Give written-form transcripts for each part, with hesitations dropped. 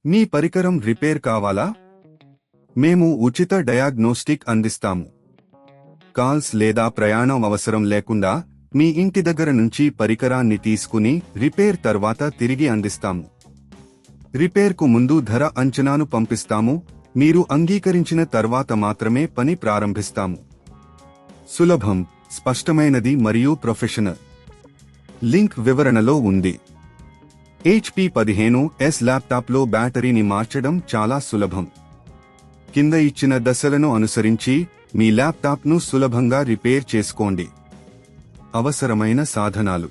మీ పరికరం రిపేర్ కావాలా? మేము ఉచిత డయాగ్నోస్టిక్ అందిస్తాము. కాల్స్ లేదా ప్రయాణం అవసరం లేకుండా మీ ఇంటి దగ్గర నుంచి పరికరాన్ని తీసుకుని రిపేర్ తర్వాత తిరిగి అందిస్తాము. రిపేర్కు ముందు ధర అంచనాను పంపిస్తాము. మీరు అంగీకరించిన తర్వాత మాత్రమే పని ప్రారంభిస్తాము. సులభం, స్పష్టమైనది మరియు ప్రొఫెషనల్. లింక్ వివరణలో ఉంది. HP 15S ల్యాప్టాప్లో బ్యాటరీని మార్చడం చాలా సులభం. కింద ఇచ్చిన దశలను అనుసరించి మీ ల్యాప్టాప్ను సులభంగా రిపేర్ చేసుకోండి. అవసరమైన సాధనాలు.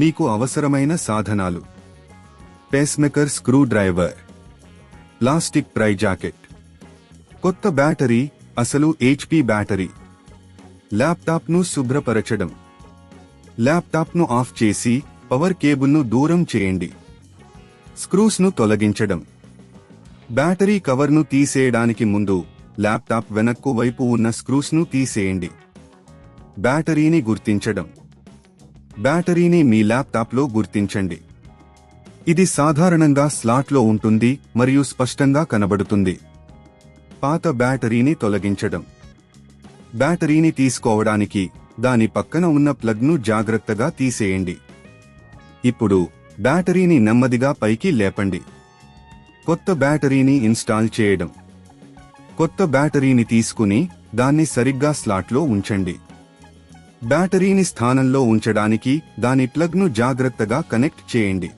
మీకు అవసరమైన సాధనాలు: పేస్మేకర్ స్క్రూ డ్రైవర్, ప్లాస్టిక్ ప్రై జాకెట్, కొత్త బ్యాటరీ, అసలు HP బ్యాటరీ, ల్యాప్టాప్ను శుభ్రపరచడం, ల్యాప్టాప్ను ఆఫ్ చేసి పవర్ కేబుల్ను దూరం చేయండి, స్క్రూస్ను తొలగించడం, బ్యాటరీ కవర్ను తీసేయడానికి ముందు ల్యాప్టాప్ వెనక్కు వైపు ఉన్న స్క్రూస్ను తీసేయండి, బ్యాటరీని గుర్తించడం. బ్యాటరీని మీ ల్యాప్టాప్లో గుర్తించండి. ఇది సాధారణంగా స్లాట్లో ఉంటుంది మరియు స్పష్టంగా కనబడుతుంది. పాత బ్యాటరీని తొలగించడం. బ్యాటరీని తీసుకోవడానికి దాని పక్కన ఉన్న ప్లగ్ను జాగ్రత్తగా తీసేయండి. ఇప్పుడు బ్యాటరీని నెమ్మదిగా పైకి లేపండి. కొత్త బ్యాటరీని ఇన్స్టాల్ చేయడం. కొత్త బ్యాటరీని తీసుకుని దాన్ని సరిగ్గా స్లాట్లో ఉంచండి. బ్యాటరీని స్థానంలో ఉంచడానికి దాని ప్లగ్ను జాగ్రత్తగా కనెక్ట్ చేయండి.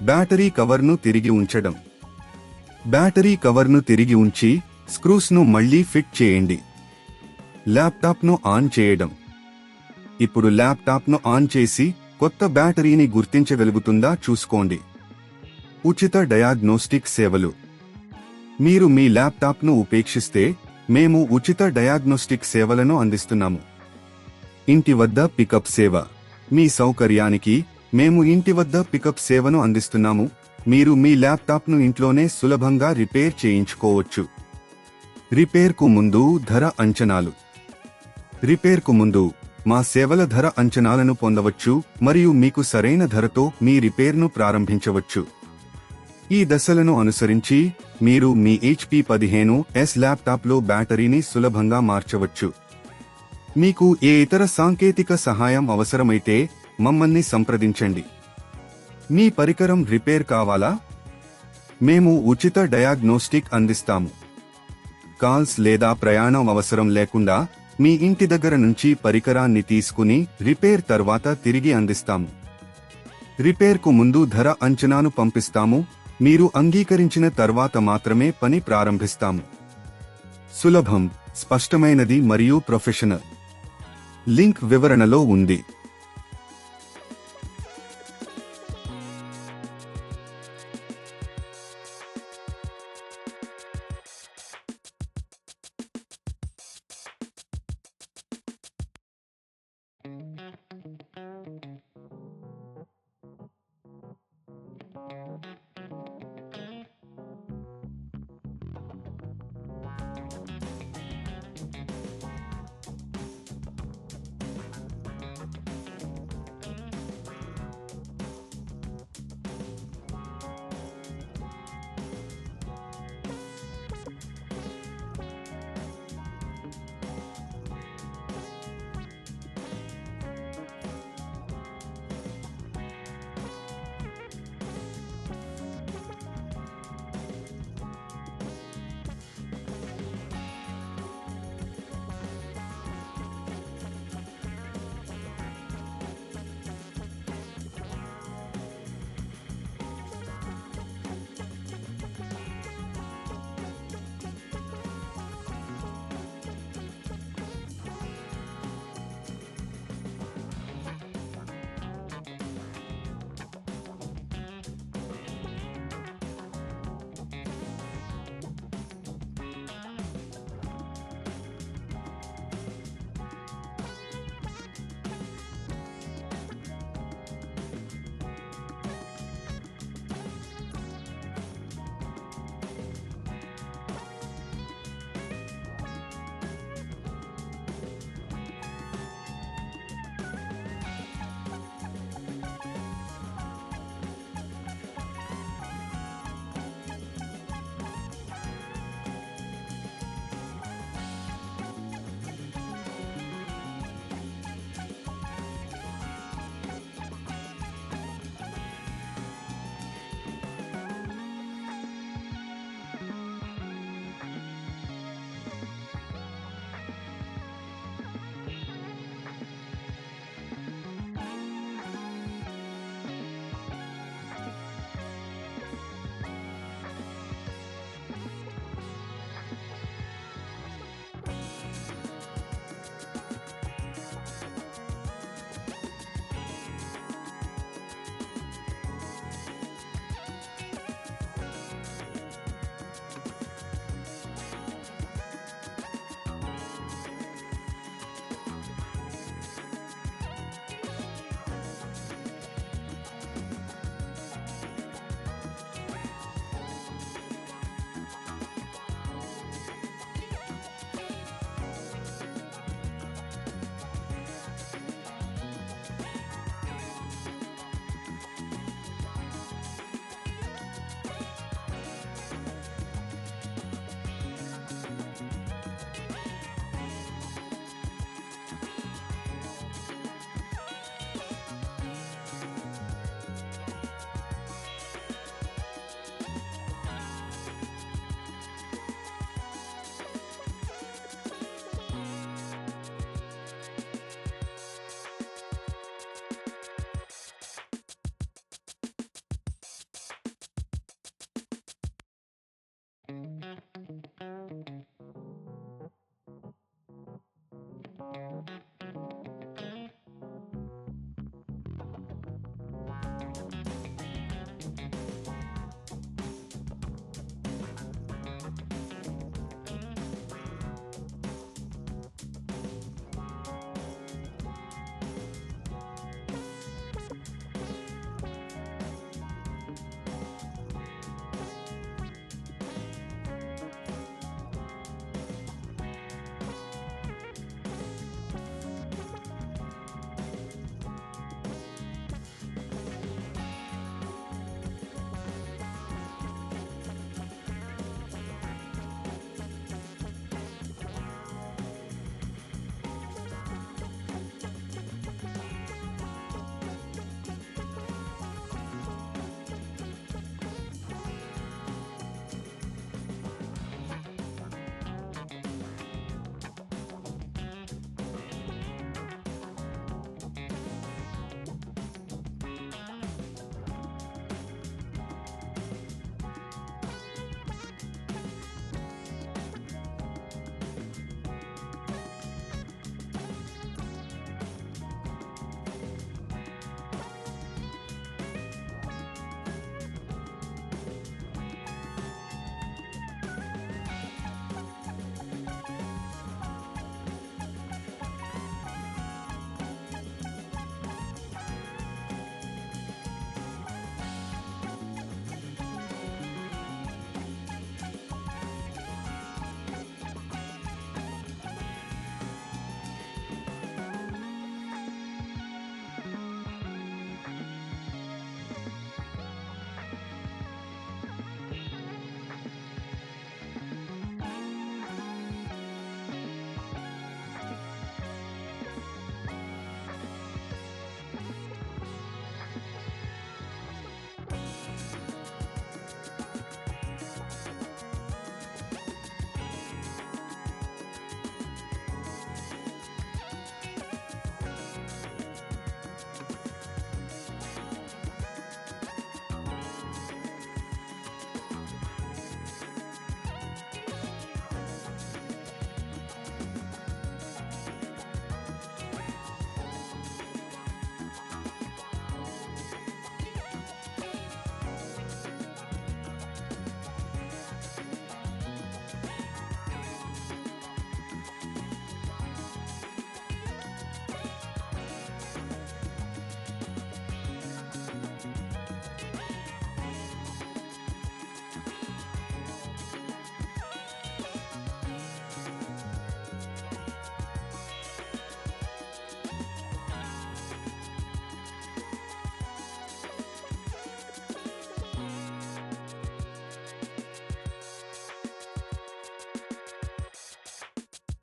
బ్యాటరీ కవర్ను తిరిగి ఉంచడం. బ్యాటరీ కవర్ను తిరిగి ఉంచి స్క్రూస్ను మళ్లీ ఫిట్ చేయండి. ల్యాప్టాప్ను ఆన్ చేయడం. ఇప్పుడు ల్యాప్టాప్ను ఆన్ చేసి కొత్త బ్యాటరీని గుర్తించగలుగుతుందా చూసుకోండి. ఉచిత డయాగ్నోస్టిక్ సేవలు. మీరు మీ ల్యాప్టాప్ను ఉపేక్షిస్తే మేము ఉచిత డయాగ్నోస్టిక్ సేవలను అందిస్తున్నాము. ఇంటి వద్ద పికప్ సేవ. మీ సౌకర్యానికి మేము ఇంటి వద్ద పికప్ సేవను అందిస్తున్నాము. మీరు మీ ల్యాప్టాప్ను ఇంట్లోనే సులభంగా రిపేర్ చేయించుకోవచ్చు. రిపేర్కు ముందు ధర అంచనాలు. రిపేర్కు ముందు మా సేవల ధర అంచనాలను పొందవచ్చు మరియు మీకు సరైన ధరతో మీ రిపేర్ను ప్రారంభించవచ్చు. ఈ దశలను అనుసరించి మీరు మీ HP 15S ల్యాప్టాప్లో బ్యాటరీని సులభంగా మార్చవచ్చు. మీకు ఏ ఇతర సాంకేతిక సహాయం అవసరమైతే మమ్మల్ని సంప్రదించండి. మీ పరికరం రిపేర్ కావాలా? మేము ఉచిత డయాగ్నోస్టిక్ అందిస్తాము. కాల్స్ లేదా ప్రయాణం అవసరం లేకుండా మీ ఇంటి దగ్గర నుంచి పరికరాన్ని తీసుకుని రిపేర్ తర్వాత తిరిగి అందిస్తాము. రిపేర్కు ముందు ధర అంచనాను పంపిస్తాము. మీరు అంగీకరించిన తర్వాత మాత్రమే పని ప్రారంభిస్తాము. సులభం, స్పష్టమైనది మరియు ప్రొఫెషనల్. లింక్ వివరణలో ఉంది.